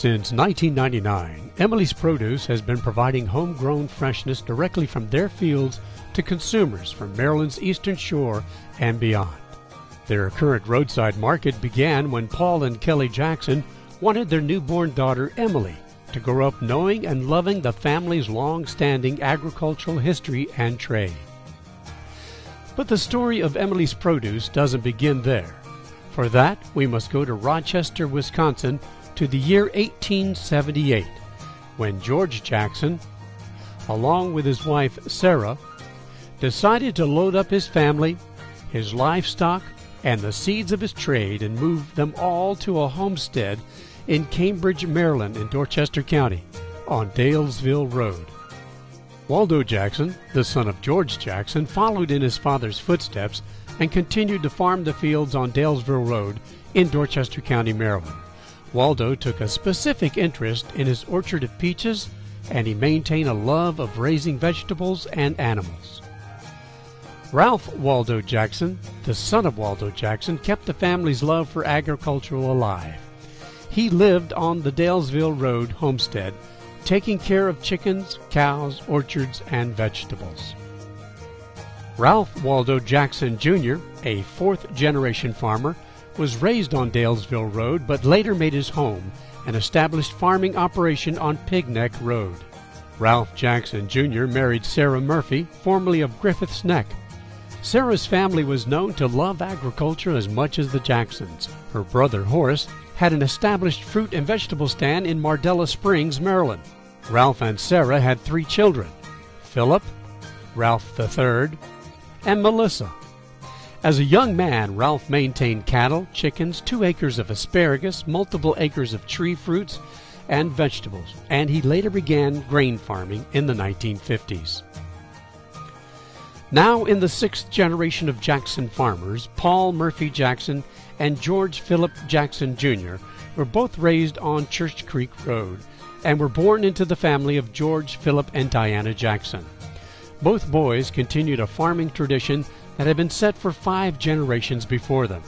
Since 1999, Emily's Produce has been providing homegrown freshness directly from their fields to consumers from Maryland's Eastern Shore and beyond. Their current roadside market began when Paul and Kelly Jackson wanted their newborn daughter Emily to grow up knowing and loving the family's long-standing agricultural history and trade. But the story of Emily's Produce doesn't begin there. For that, we must go to Rochester, Wisconsin, to the year 1878, when George Jackson, along with his wife Sarah, decided to load up his family, his livestock, and the seeds of his trade and move them all to a homestead in Cambridge, Maryland, in Dorchester County, on Dalesville Road. Waldo Jackson, the son of George Jackson, followed in his father's footsteps and continued to farm the fields on Dalesville Road in Dorchester County, Maryland. Waldo took a specific interest in his orchard of peaches, and he maintained a love of raising vegetables and animals. Ralph Waldo Jackson, the son of Waldo Jackson, kept the family's love for agriculture alive. He lived on the Dalesville Road homestead, taking care of chickens, cows, orchards, and vegetables. Ralph Waldo Jackson Jr., a fourth-generation farmer, was raised on Dalesville Road but later made his home and established farming operation on Pig Neck Road. Ralph Jackson Jr. married Sarah Murphy, formerly of Griffith's Neck. Sarah's family was known to love agriculture as much as the Jacksons. Her brother Horace had an established fruit and vegetable stand in Mardella Springs, Maryland. Ralph and Sarah had 3 children, Philip, Ralph III, and Melissa. As a young man, Ralph maintained cattle, chickens, 2 acres of asparagus, multiple acres of tree fruits and vegetables, and he later began grain farming in the 1950s. Now in the 6th generation of Jackson farmers, Paul Murphy Jackson and George Philip Jackson Jr. were both raised on Church Creek Road and were born into the family of George, Philip, and Diana Jackson. Both boys continued a farming tradition that had been set for 5 generations before them.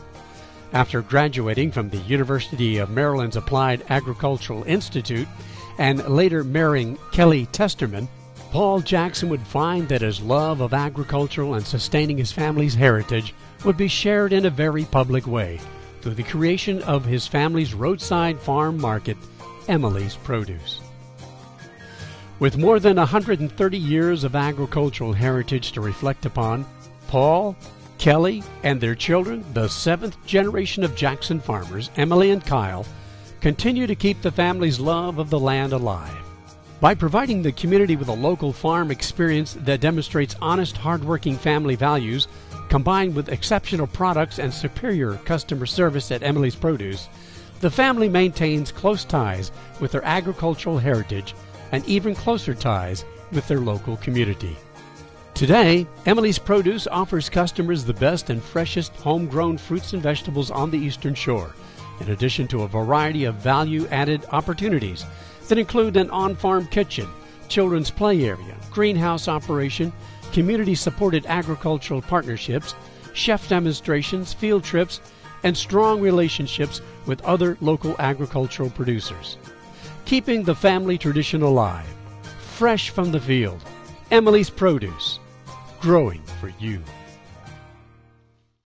After graduating from the University of Maryland's Applied Agricultural Institute and later marrying Kelly Testerman, Paul Jackson would find that his love of agriculture and sustaining his family's heritage would be shared in a very public way through the creation of his family's roadside farm market, Emily's Produce. With more than 130 years of agricultural heritage to reflect upon, Paul, Kelly, and their children, the 7th generation of Jackson farmers, Emily and Kyle, continue to keep the family's love of the land alive. By providing the community with a local farm experience that demonstrates honest, hardworking family values, combined with exceptional products and superior customer service at Emily's Produce, the family maintains close ties with their agricultural heritage and even closer ties with their local community. Today, Emily's Produce offers customers the best and freshest homegrown fruits and vegetables on the Eastern Shore, in addition to a variety of value-added opportunities that include an on-farm kitchen, children's play area, greenhouse operation, community-supported agricultural partnerships, chef demonstrations, field trips, and strong relationships with other local agricultural producers. Keeping the family tradition alive, fresh from the field, Emily's Produce, growing for you.